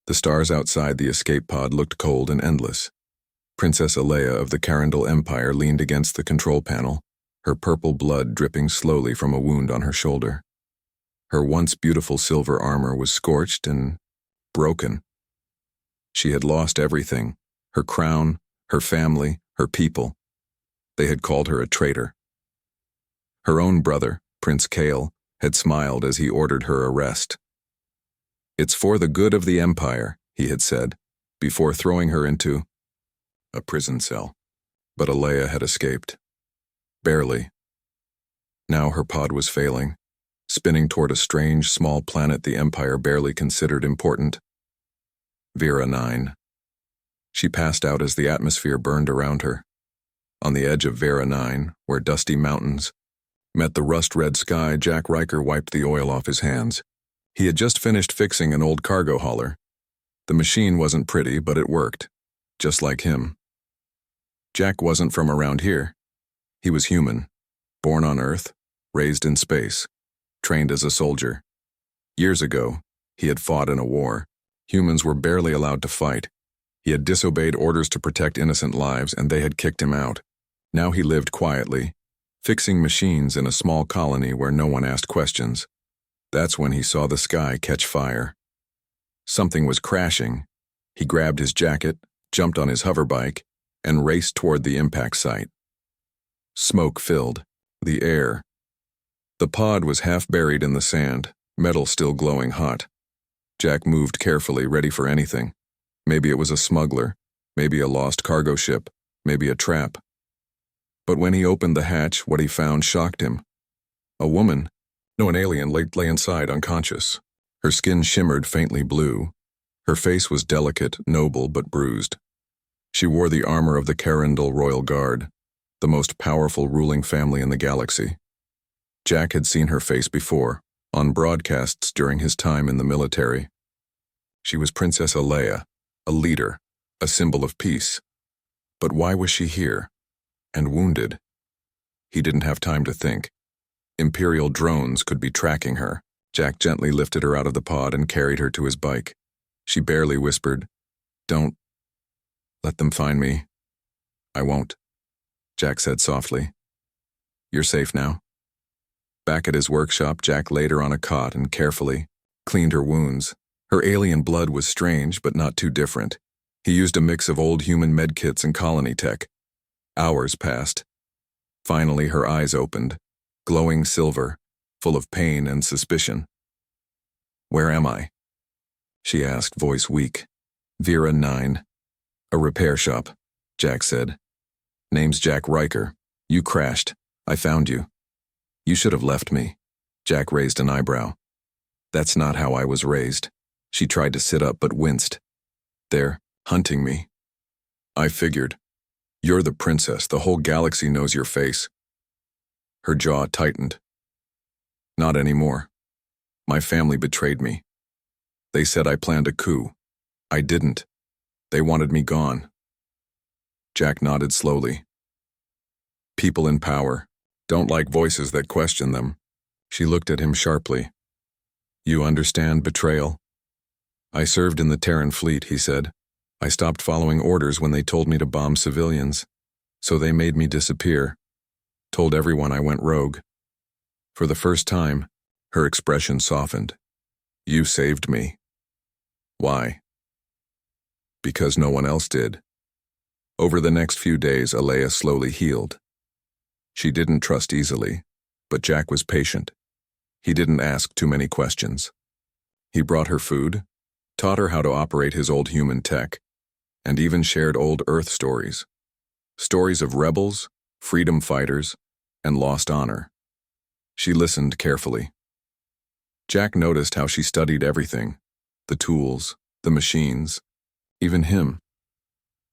The stars outside the escape pod looked cold and endless. Princess Alea of the Carindal Empire leaned against the control panel, her purple blood dripping slowly from a wound on her shoulder. Her once beautiful silver armor was scorched and broken. She had lost everything, her crown, her family, her people. They had called her a traitor. Her own brother, Prince Kale, had smiled as he ordered her arrest. "It's for the good of the Empire," he had said, before throwing her into a prison cell. But Alea had escaped. Barely. Now her pod was failing, spinning toward a strange, small planet the Empire barely considered important. Vera 9. She passed out as the atmosphere burned around her. On the edge of Vera 9, where dusty mountains met the rust-red sky, Jack Riker wiped the oil off his hands. He had just finished fixing an old cargo hauler. The machine wasn't pretty, but it worked, just like him. Jack wasn't from around here. He was human, born on Earth, raised in space, trained as a soldier. Years ago, he had fought in a war. Humans were barely allowed to fight. He had disobeyed orders to protect innocent lives, and they had kicked him out. Now he lived quietly, fixing machines in a small colony where no one asked questions. That's when he saw the sky catch fire. Something was crashing. He grabbed his jacket, jumped on his hoverbike, and raced toward the impact site. Smoke filled the air. The pod was half buried in the sand, metal still glowing hot. Jack moved carefully, ready for anything. Maybe it was a smuggler, maybe a lost cargo ship, maybe a trap. But when he opened the hatch, what he found shocked him. A woman, no, an alien, lay inside unconscious. Her skin shimmered faintly blue. Her face was delicate, noble, but bruised. She wore the armor of the Carindal Royal Guard, the most powerful ruling family in the galaxy. Jack had seen her face before, on broadcasts during his time in the military. She was Princess Alea, a leader, a symbol of peace. But why was she here? And wounded? He didn't have time to think. Imperial drones could be tracking her. Jack gently lifted her out of the pod and carried her to his bike. She barely whispered, "Don't let them find me." "I won't," Jack said softly. "You're safe now." Back at his workshop, Jack laid her on a cot and carefully cleaned her wounds. Her alien blood was strange, but not too different. He used a mix of old human medkits and colony tech. Hours passed. Finally, her eyes opened, glowing silver, full of pain and suspicion. "Where am I?" she asked, voice weak. "Vera 9. A repair shop," Jack said. "Name's Jack Riker. You crashed. I found you." "You should have left me." Jack raised an eyebrow. "That's not how I was raised." She tried to sit up but winced. "They're hunting me." "I figured. You're the princess. The whole galaxy knows your face." Her jaw tightened. "Not anymore. My family betrayed me. They said I planned a coup. I didn't. They wanted me gone." Jack nodded slowly. "People in power don't like voices that question them." She looked at him sharply. "You understand betrayal?" "I served in the Terran fleet," he said. "I stopped following orders when they told me to bomb civilians. So they made me disappear. Told everyone I went rogue." For the first time, her expression softened. "You saved me." "Why?" "Because no one else did." Over the next few days, Alea slowly healed. She didn't trust easily, but Jack was patient. He didn't ask too many questions. He brought her food, taught her how to operate his old human tech, and even shared old Earth stories. Stories of rebels, freedom fighters, and lost honor. She listened carefully. Jack noticed how she studied everything, the tools, the machines, even him.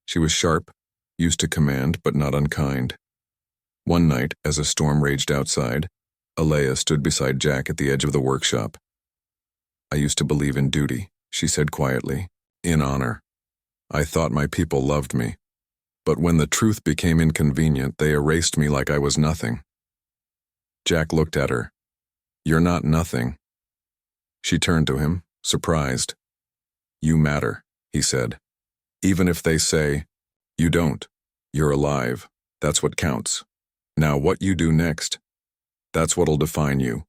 She was sharp, used to command but not unkind. One night, as a storm raged outside, Alea stood beside Jack at the edge of the workshop. "I used to believe in duty," she said quietly, "in honor. I thought my people loved me. But when the truth became inconvenient, they erased me like I was nothing." Jack looked at her. "You're not nothing." She turned to him, surprised. You matter, he said. Even if they say, you don't, you're alive. That's what counts. Now what you do next, that's what'll define you.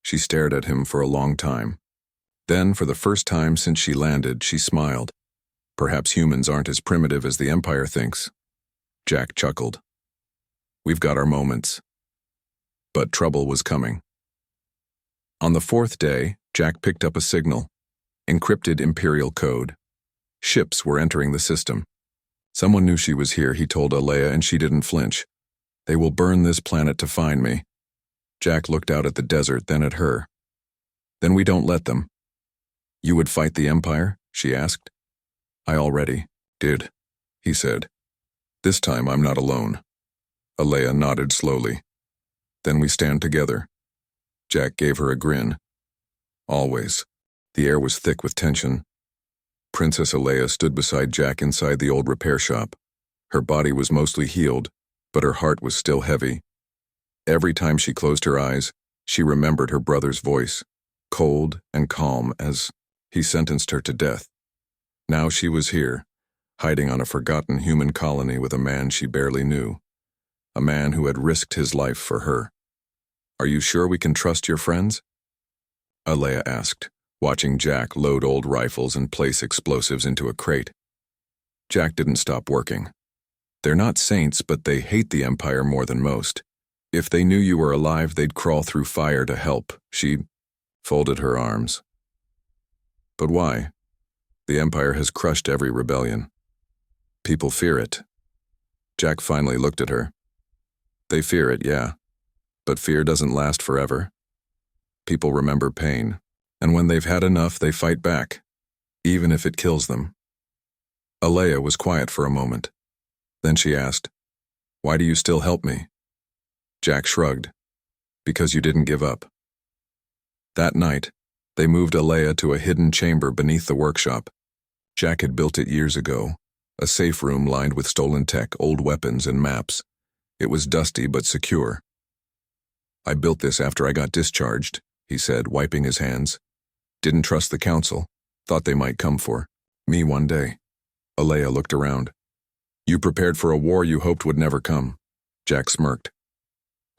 She stared at him for a long time. Then, for the first time since she landed, she smiled. Perhaps humans aren't as primitive as the Empire thinks. Jack chuckled. We've got our moments. But trouble was coming. On the fourth day, Jack picked up a signal. Encrypted Imperial code. Ships were entering the system. Someone knew she was here, he told Alea, and she didn't flinch. They will burn this planet to find me. Jack looked out at the desert, then at her. Then we don't let them. You would fight the Empire? She asked. I already did, he said. This time I'm not alone. Alea nodded slowly. Then we stand together. Jack gave her a grin. Always. The air was thick with tension. Princess Alea stood beside Jack inside the old repair shop. Her body was mostly healed, but her heart was still heavy. Every time she closed her eyes, she remembered her brother's voice, cold and calm as he sentenced her to death. Now she was here, hiding on a forgotten human colony with a man she barely knew, a man who had risked his life for her. Are you sure we can trust your friends? Alea asked, watching Jack load old rifles and place explosives into a crate. Jack didn't stop working. They're not saints, but they hate the Empire more than most. If they knew you were alive, they'd crawl through fire to help. She folded her arms. But why? The Empire has crushed every rebellion. People fear it. Jack finally looked at her. They fear it, yeah. But fear doesn't last forever. People remember pain, and when they've had enough, they fight back, even if it kills them. Alea was quiet for a moment. Then she asked, Why do you still help me? Jack shrugged. Because you didn't give up. That night, they moved Alea to a hidden chamber beneath the workshop. Jack had built it years ago, a safe room lined with stolen tech, old weapons, and maps. It was dusty but secure. I built this after I got discharged, he said, wiping his hands. Didn't trust the council. Thought they might come for me one day. Alea looked around. You prepared for a war you hoped would never come. Jack smirked.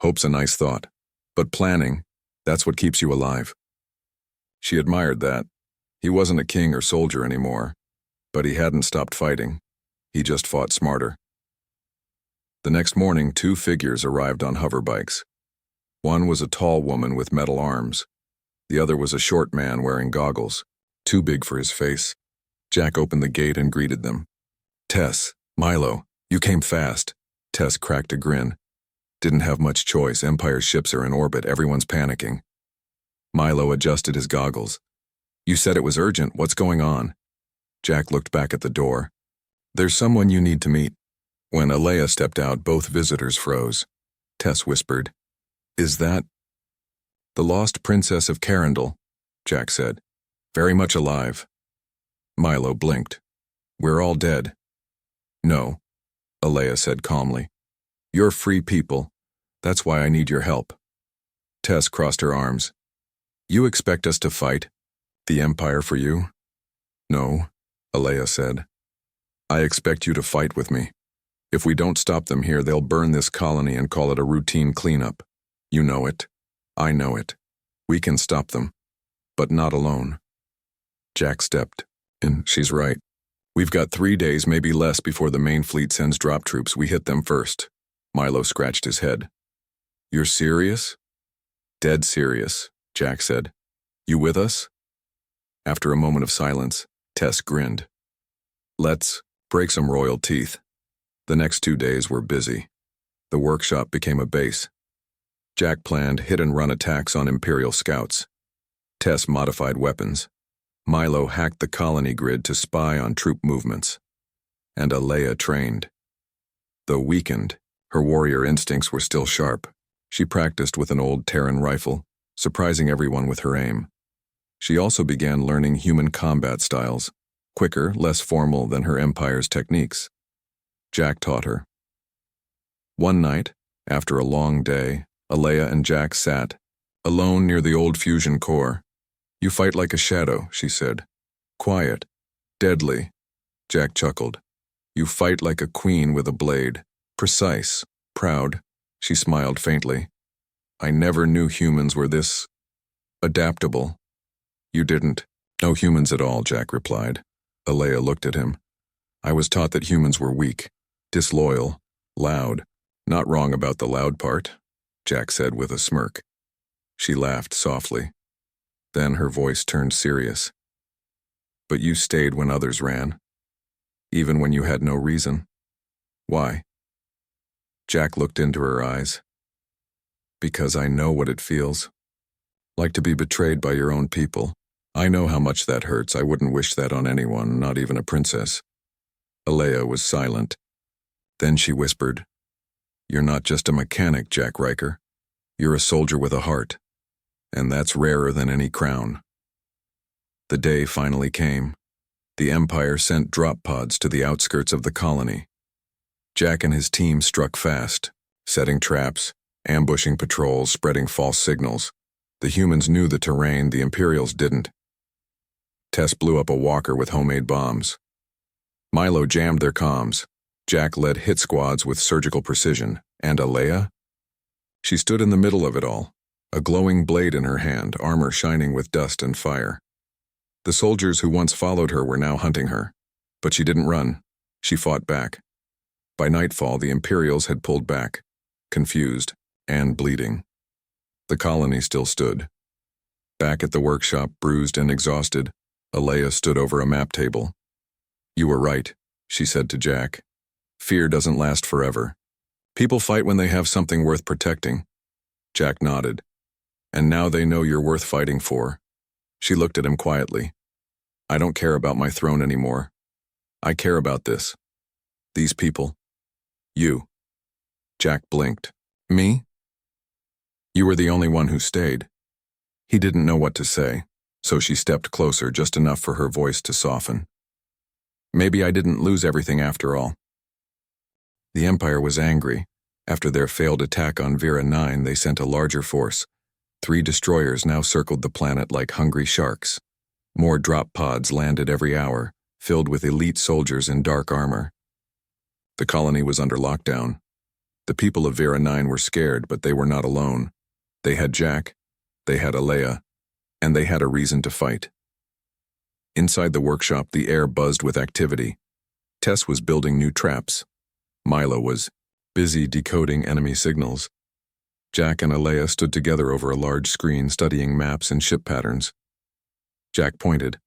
Hope's a nice thought, but planning, that's what keeps you alive. She admired that. He wasn't a king or soldier anymore, but he hadn't stopped fighting. He just fought smarter. The next morning, two figures arrived on hoverbikes. One was a tall woman with metal arms. The other was a short man wearing goggles, too big for his face. Jack opened the gate and greeted them. Tess, Milo, you came fast. Tess cracked a grin. Didn't have much choice. Empire ships are in orbit. Everyone's panicking. Milo adjusted his goggles. You said it was urgent. What's going on? Jack looked back at the door. There's someone you need to meet. When Alea stepped out, both visitors froze. Tess whispered, Is that the lost princess of Carindel? Jack said. Very much alive. Milo blinked. We're all dead. No, Alea said calmly. You're free people. That's why I need your help. Tess crossed her arms. You expect us to fight the Empire for you? No, Alea said. I expect you to fight with me. If we don't stop them here, they'll burn this colony and call it a routine cleanup. You know it. I know it. We can stop them, but not alone. Jack stepped in. She's right. We've got 3 days, maybe less, before the main fleet sends drop troops. We hit them first. Milo scratched his head. You're serious? Dead serious, Jack said. You with us? After a moment of silence, Tess grinned. Let's break some royal teeth. The next 2 days were busy. The workshop became a base. Jack planned hit-and-run attacks on Imperial scouts. Tess modified weapons. Milo hacked the colony grid to spy on troop movements. And Alea trained. Though weakened, her warrior instincts were still sharp. She practiced with an old Terran rifle, surprising everyone with her aim. She also began learning human combat styles, quicker, less formal than her Empire's techniques. Jack taught her. One night, after a long day, Alea and Jack sat, alone near the old fusion core. You fight like a shadow, she said. Quiet, Deadly, Jack chuckled. You fight like a queen with a blade. Precise, proud. She smiled faintly. I never knew humans were this adaptable. You didn't. No humans at all, Jack replied. Alea looked at him. I was taught that humans were weak, disloyal, loud. Not wrong about the loud part, Jack said with a smirk. She laughed softly. Then her voice turned serious. But you stayed when others ran, even when you had no reason. Why? Jack looked into her eyes. Because I know what it feels. Like to be betrayed by your own people. I know how much that hurts. I wouldn't wish that on anyone, not even a princess. Alea was silent. Then she whispered, You're not just a mechanic, Jack Riker. You're a soldier with a heart. And that's rarer than any crown. The day finally came. The Empire sent drop pods to the outskirts of the colony. Jack and his team struck fast, setting traps, ambushing patrols, spreading false signals. The humans knew the terrain, the Imperials didn't. Tess blew up a walker with homemade bombs. Milo jammed their comms. Jack led hit squads with surgical precision. And Alea? She stood in the middle of it all, a glowing blade in her hand, armor shining with dust and fire. The soldiers who once followed her were now hunting her. But she didn't run. She fought back. By nightfall, the Imperials had pulled back, confused and bleeding. The colony still stood. Back at the workshop, bruised and exhausted, Alea stood over a map table. You were right, she said to Jack. Fear doesn't last forever. People fight when they have something worth protecting. Jack nodded. And now they know you're worth fighting for. She looked at him quietly. I don't care about my throne anymore. I care about this. These people. You. Jack blinked. Me? You were the only one who stayed. He didn't know what to say, so she stepped closer just enough for her voice to soften. Maybe I didn't lose everything after all. The Empire was angry. After their failed attack on Vera 9, they sent a larger force. 3 destroyers now circled the planet like hungry sharks. More drop pods landed every hour, filled with elite soldiers in dark armor. The colony was under lockdown. The people of Vera 9 were scared, but they were not alone. They had Jack, they had Alea, and they had a reason to fight. Inside the workshop, the air buzzed with activity. Tess was building new traps. Milo was busy decoding enemy signals. Jack and Alea stood together over a large screen studying maps and ship patterns. Jack pointed.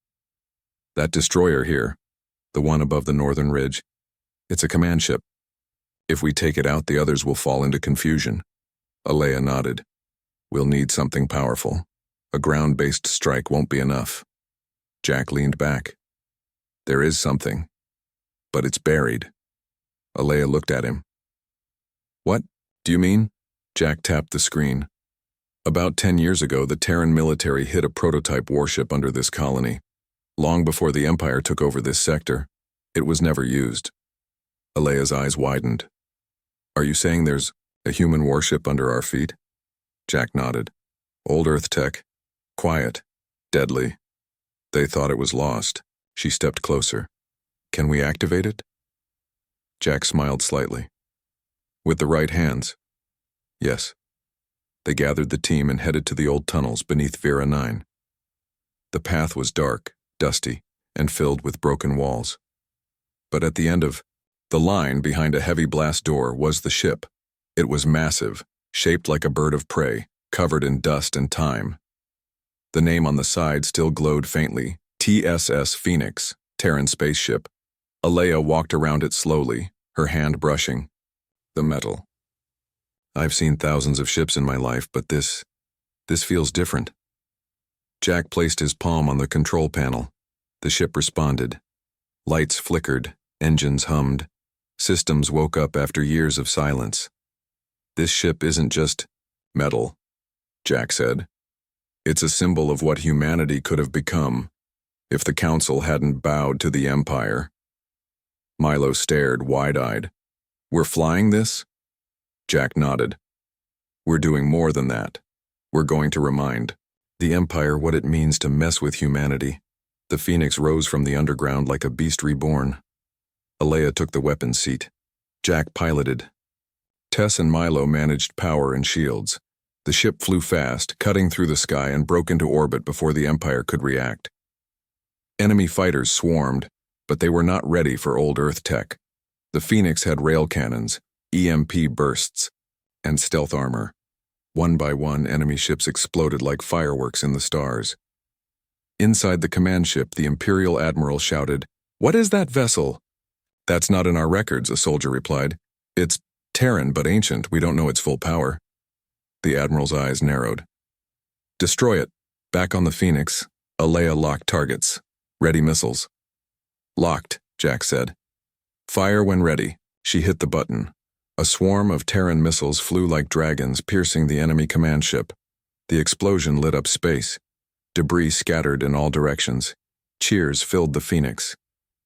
That destroyer here, the one above the northern ridge, it's a command ship. If we take it out, the others will fall into confusion. Alea nodded. We'll need something powerful. A ground-based strike won't be enough. Jack leaned back. There is something, but it's buried. Alea looked at him. What do you mean? Jack tapped the screen. About 10 years ago, the Terran military hid a prototype warship under this colony. Long before the Empire took over this sector, it was never used. Alea's eyes widened. Are you saying there's a human warship under our feet? Jack nodded. Old Earth tech. Quiet. Deadly. They thought it was lost. She stepped closer. Can we activate it? Jack smiled slightly. With the right hands. Yes. They gathered the team and headed to the old tunnels beneath Vera 9. The path was dark, dusty, and filled with broken walls. But at the end of the line, behind a heavy blast door, was the ship. It was massive, shaped like a bird of prey, covered in dust and time. The name on the side still glowed faintly, TSS Phoenix, Terran spaceship. Alea walked around it slowly, her hand brushing the metal. I've seen thousands of ships in my life, but this feels different. Jack placed his palm on the control panel. The ship responded. Lights flickered, engines hummed. Systems woke up after years of silence. This ship isn't just metal, Jack said. It's a symbol of what humanity could have become if the Council hadn't bowed to the Empire. Milo stared, wide-eyed. We're flying this? Jack nodded. We're doing more than that. We're going to remind the Empire what it means to mess with humanity. The Phoenix rose from the underground like a beast reborn. Alea took the weapons seat. Jack piloted. Tess and Milo managed power and shields. The ship flew fast, cutting through the sky and broke into orbit before the Empire could react. Enemy fighters swarmed, but they were not ready for old Earth tech. The Phoenix had rail cannons, EMP bursts, and stealth armor. One by one, enemy ships exploded like fireworks in the stars. Inside the command ship, the Imperial Admiral shouted, "What is that vessel?" "That's not in our records," a soldier replied. "It's Terran, but ancient. We don't know its full power." The Admiral's eyes narrowed. "Destroy it." Back on the Phoenix, Alea locked targets. "Ready missiles." "Locked," Jack said. "Fire when ready." She hit the button. A swarm of Terran missiles flew like dragons, piercing the enemy command ship. The explosion lit up space. Debris scattered in all directions. Cheers filled the Phoenix.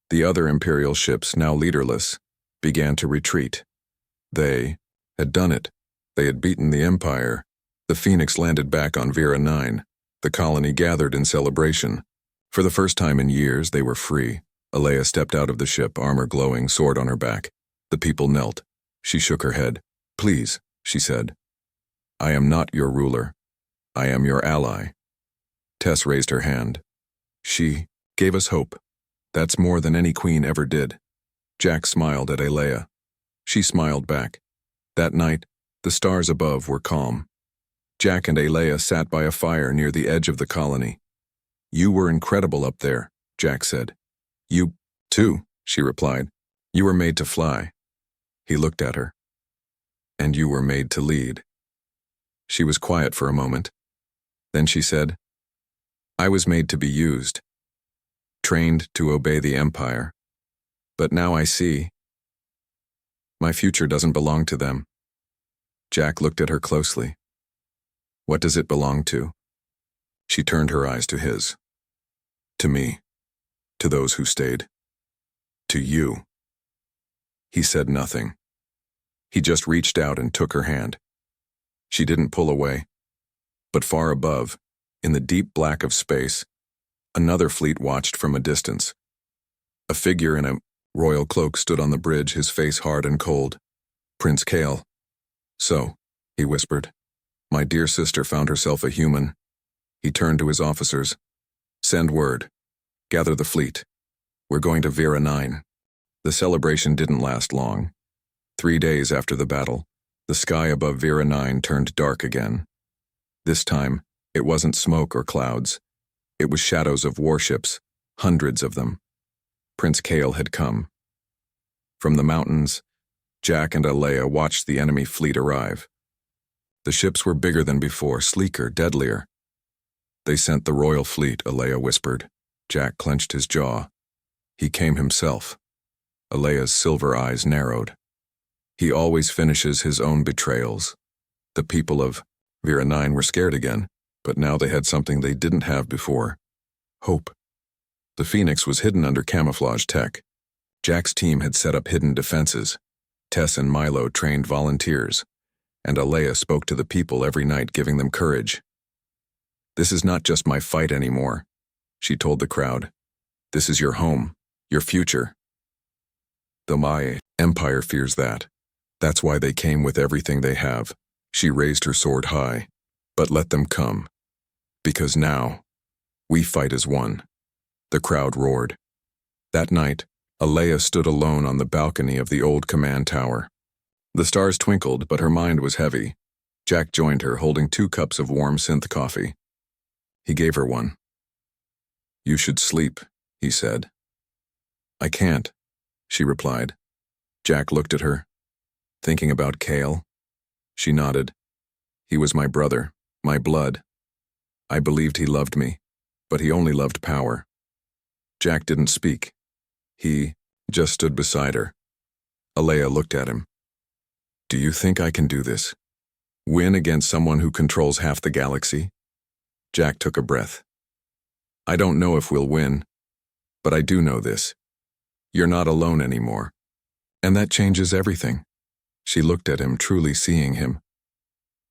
The other Imperial ships, now leaderless, began to retreat. They had done it. They had beaten the Empire. The Phoenix landed back on Vera 9. The colony gathered in celebration. For the first time in years, they were free. Alea stepped out of the ship, armor glowing, sword on her back. The people knelt. She shook her head. "Please," she said. "I am not your ruler. I am your ally." Tess raised her hand. "She gave us hope. That's more than any queen ever did." Jack smiled at Alea. She smiled back. That night, the stars above were calm. Jack and Alea sat by a fire near the edge of the colony. "You were incredible up there," Jack said. "You, too," she replied. "You were made to fly." He looked at her. "And you were made to lead." She was quiet for a moment. Then she said, "I was made to be used, trained to obey the Empire. But now I see. My future doesn't belong to them." Jack looked at her closely. "What does it belong to?" She turned her eyes to his. "To me. To those who stayed. To you." He said nothing. He just reached out and took her hand. She didn't pull away. But far above, in the deep black of space, another fleet watched from a distance. A figure in a royal cloak stood on the bridge, his face hard and cold. "Prince Kale." "So," he whispered, "my dear sister found herself a human." He turned to his officers. "Send word. Gather the fleet. We're going to Vera 9. The celebration didn't last long. 3 days after the battle, the sky above Vera 9 turned dark again. This time, it wasn't smoke or clouds. It was shadows of warships, hundreds of them. Prince Kale had come. From the mountains, Jack and Alea watched the enemy fleet arrive. The ships were bigger than before, sleeker, deadlier. "They sent the royal fleet," Alea whispered. Jack clenched his jaw. "He came himself." Alea's silver eyes narrowed. "He always finishes his own betrayals." The people of Vera 9 were scared again, but now they had something they didn't have before. Hope. The Phoenix was hidden under camouflage tech. Jack's team had set up hidden defenses. Tess and Milo trained volunteers, and Alea spoke to the people every night, giving them courage. "This is not just my fight anymore," she told the crowd. "This is your home, your future. The Maya Empire fears that. That's why they came with everything they have." She raised her sword high. "But let them come. Because now, we fight as one." The crowd roared. That night, Alea stood alone on the balcony of the old command tower. The stars twinkled, but her mind was heavy. Jack joined her, holding 2 cups of warm synth coffee. He gave her one. "You should sleep," he said. "I can't," she replied. Jack looked at her. "Thinking about Kale?" She nodded. "He was my brother, my blood. I believed he loved me, but he only loved power." Jack didn't speak. He just stood beside her. Alea looked at him. "Do you think I can do this? Win against someone who controls half the galaxy?" Jack took a breath. "I don't know if we'll win, but I do know this. You're not alone anymore. And that changes everything." She looked at him, truly seeing him.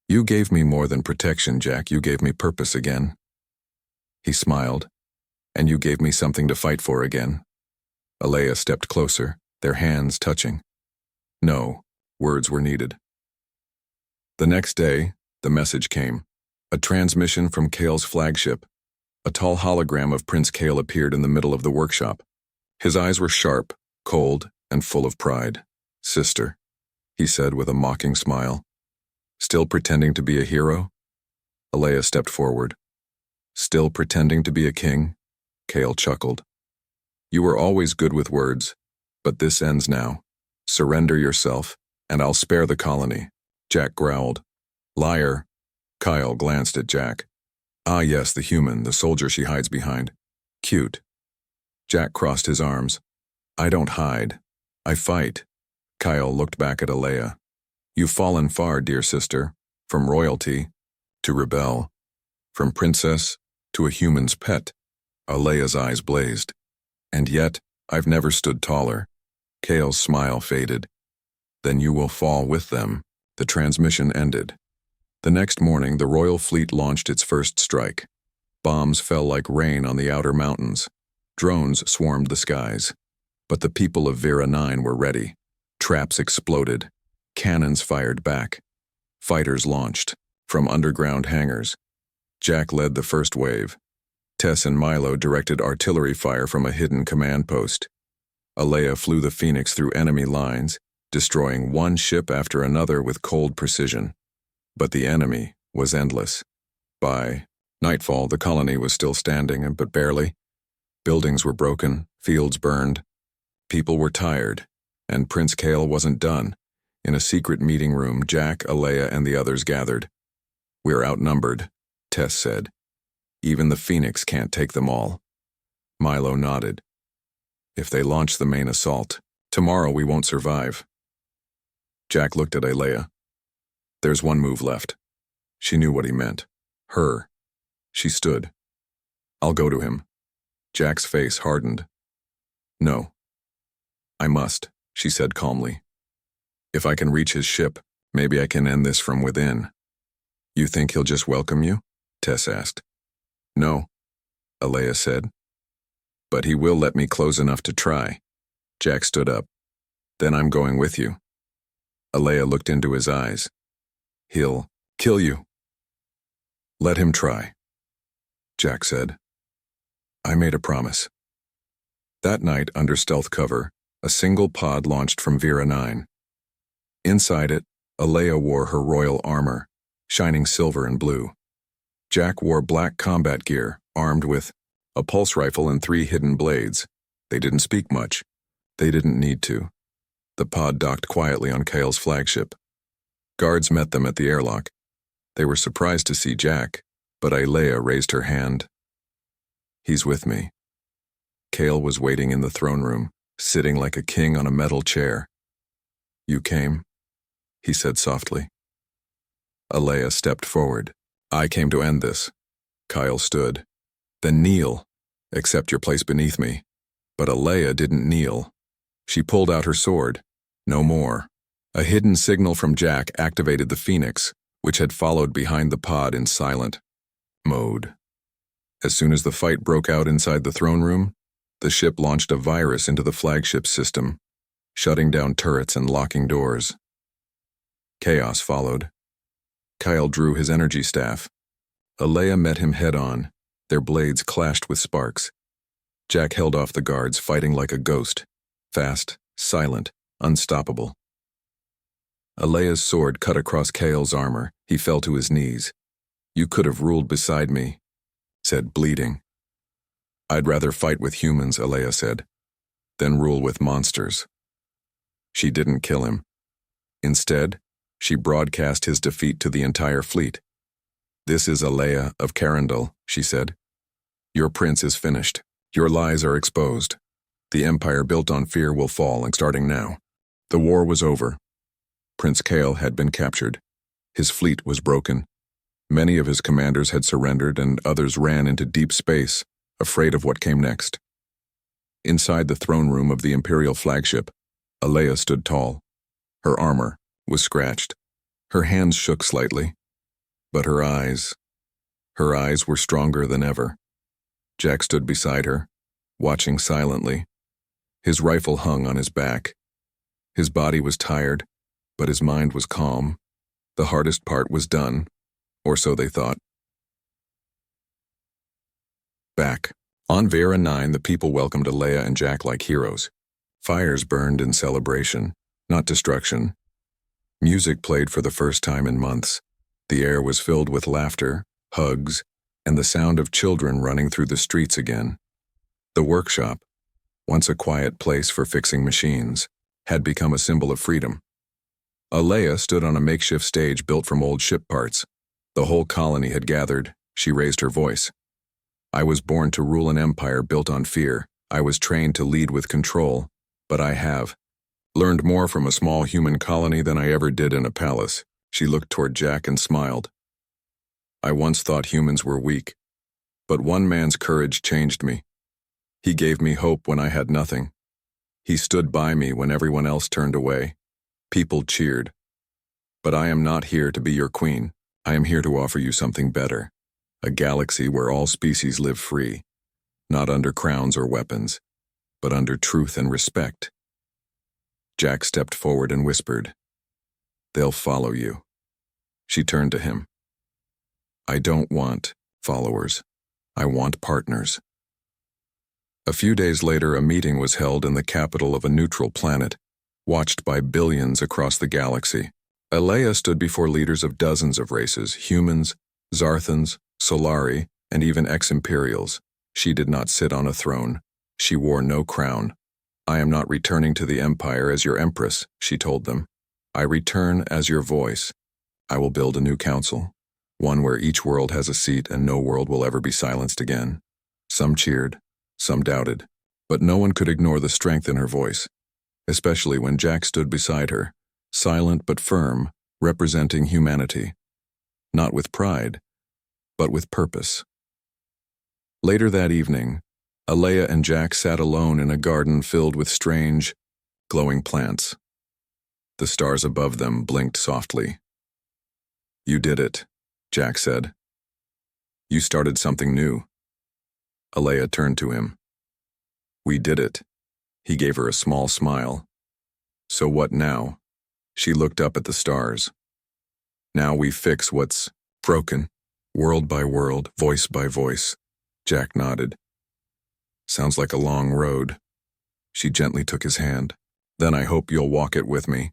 "You gave me more than protection, Jack. You gave me purpose again." He smiled. And you gave me something to fight for again. Alea stepped closer, their hands touching. No, words were needed. The next day, the message came. A transmission from Kale's flagship. A tall hologram of Prince Kale appeared in the middle of the workshop. His eyes were sharp, cold, and full of pride. "Sister," he said with a mocking smile. "Still pretending to be a hero?" Alea stepped forward. "Still pretending to be a king?" Kale chuckled. "You were always good with words, but this ends now. Surrender yourself, and I'll spare the colony." Jack growled. "Liar." Kyle glanced at Jack. "Ah yes, the human, the soldier she hides behind. Cute." Jack crossed his arms. "I don't hide. I fight." Kyle looked back at Alea. "You've fallen far, dear sister, from royalty to rebel, from princess to a human's pet." Alea's eyes blazed. "And yet, I've never stood taller." Kale's smile faded. "Then you will fall with them." The transmission ended. The next morning, the royal fleet launched its first strike. Bombs fell like rain on the outer mountains. Drones swarmed the skies. But the people of Vera 9 were ready. Traps exploded. Cannons fired back. Fighters launched from underground hangars. Jack led the first wave. Tess and Milo directed artillery fire from a hidden command post. Alea flew the Phoenix through enemy lines, destroying one ship after another with cold precision. But the enemy was endless. By nightfall, the colony was still standing, but barely. Buildings were broken, fields burned. People were tired, and Prince Kale wasn't done. In a secret meeting room, Jack, Alea, and the others gathered. "We're outnumbered," Tess said. "Even the Phoenix can't take them all." Milo nodded. "If they launch the main assault, tomorrow we won't survive." Jack looked at Alea. "There's one move left." She knew what he meant. Her. She stood. "I'll go to him." Jack's face hardened. "No. I must," she said calmly. "If I can reach his ship, maybe I can end this from within." "You think he'll just welcome you?" Tess asked. "No," Alea said. "But he will let me close enough to try." Jack stood up. "Then I'm going with you." Alea looked into his eyes. "He'll kill you." "Let him try," Jack said. "I made a promise." That night, under stealth cover, a single pod launched from Vera 9. Inside it, Alea wore her royal armor, shining silver and blue. Jack wore black combat gear, armed with a pulse rifle and 3 hidden blades. They didn't speak much. They didn't need to. The pod docked quietly on Kale's flagship. Guards met them at the airlock. They were surprised to see Jack, but Alea raised her hand. "He's with me." Kale was waiting in the throne room, sitting like a king on a metal chair. "You came?" he said softly. Alea stepped forward. "I came to end this." Kyle stood. "Then kneel. Accept your place beneath me." But Alea didn't kneel. She pulled out her sword. No more. A hidden signal from Jack activated the Phoenix, which had followed behind the pod in silent mode. As soon as the fight broke out inside the throne room, the ship launched a virus into the flagship system, shutting down turrets and locking doors. Chaos followed. Kyle drew his energy staff. Alea met him head-on. Their blades clashed with sparks. Jack held off the guards, fighting like a ghost. Fast, silent, unstoppable. Alea's sword cut across Kale's armor. He fell to his knees. "You could have ruled beside me," said, bleeding. "I'd rather fight with humans," Alea said, "than rule with monsters." She didn't kill him. Instead, she broadcast his defeat to the entire fleet. "This is Alea of Carindel," she said. "Your prince is finished. Your lies are exposed. The empire built on fear will fall, and starting now." The war was over. Prince Kale had been captured. His fleet was broken. Many of his commanders had surrendered, and others ran into deep space, afraid of what came next. Inside the throne room of the Imperial flagship, Alea stood tall. Her armor was scratched. Her hands shook slightly. But her eyes were stronger than ever. Jack stood beside her, watching silently. His rifle hung on his back. His body was tired, but his mind was calm. The hardest part was done, or so they thought. Back. On Vera 9, the people welcomed Alea and Jack like heroes. Fires burned in celebration, not destruction. Music played for the first time in months. The air was filled with laughter, hugs, and the sound of children running through the streets again. The workshop, once a quiet place for fixing machines, had become a symbol of freedom. Alea stood on a makeshift stage built from old ship parts. The whole colony had gathered. She raised her voice. I was born to rule an empire built on fear. I was trained to lead with control, but I have learned more from a small human colony than I ever did in a palace. She looked toward Jack and smiled. I once thought humans were weak, but one man's courage changed me. He gave me hope when I had nothing. He stood by me when everyone else turned away. People cheered. But I am not here to be your queen. I am here to offer you something better. A galaxy where all species live free, not under crowns or weapons, but under truth and respect. Jack stepped forward and whispered, They'll follow you. She turned to him. I don't want followers. I want partners. A few days later, a meeting was held in the capital of a neutral planet, watched by billions across the galaxy. Alea stood before leaders of dozens of races, humans, Zarthans, Solari, and even ex-Imperials. She did not sit on a throne. She wore no crown. I am not returning to the Empire as your empress, she told them. I return as your voice. I will build a new council, one where each world has a seat and no world will ever be silenced again. Some cheered, some doubted, but no one could ignore the strength in her voice, especially when Jack stood beside her, silent but firm, representing humanity. Not with pride, but with purpose. Later that evening, Alea and Jack sat alone in a garden filled with strange, glowing plants. The stars above them blinked softly. You did it, Jack said. You started something new. Alea turned to him. We did it. He gave her a small smile. So what now? She looked up at the stars. Now we fix what's broken, world by world, voice by voice. Jack nodded. Sounds like a long road. She gently took his hand. Then I hope you'll walk it with me.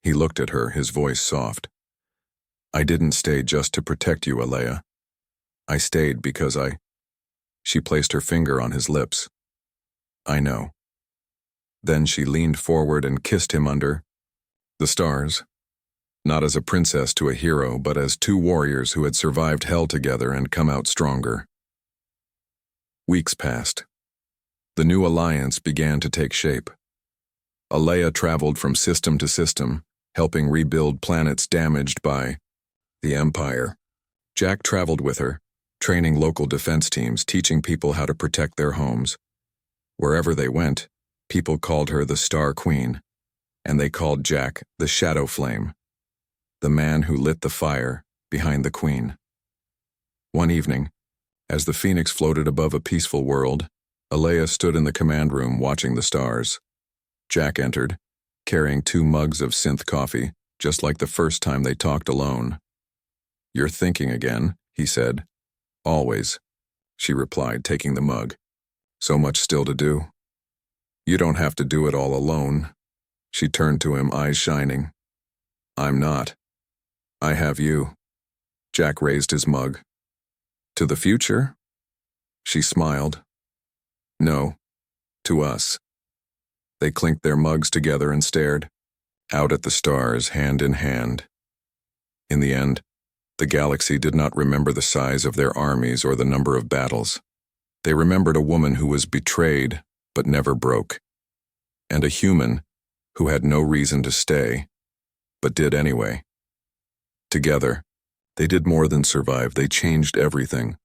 He looked at her, his voice soft. I didn't stay just to protect you, Alea. I stayed because She placed her finger on his lips. I know. Then she leaned forward and kissed him under the stars. Not as a princess to a hero, but as two warriors who had survived hell together and come out stronger. Weeks passed. The new alliance began to take shape. Alea traveled from system to system, helping rebuild planets damaged by the Empire. Jack traveled with her, training local defense teams, teaching people how to protect their homes. Wherever they went, people called her the Star Queen, and they called Jack the Shadow Flame, the man who lit the fire behind the Queen. One evening, as the Phoenix floated above a peaceful world, Alea stood in the command room watching the stars. Jack entered, carrying 2 mugs of synth coffee, just like the first time they talked alone. You're thinking again, he said. Always, she replied, taking the mug. So much still to do. You don't have to do it all alone. She turned to him, eyes shining. I'm not. I have you. Jack raised his mug. To the future? She smiled. No, to us. They clinked their mugs together and stared out at the stars, hand in hand. In the end, the galaxy did not remember the size of their armies or the number of battles. They remembered a woman who was betrayed but never broke, and a human who had no reason to stay, but did anyway. Together, they did more than survive. They changed everything.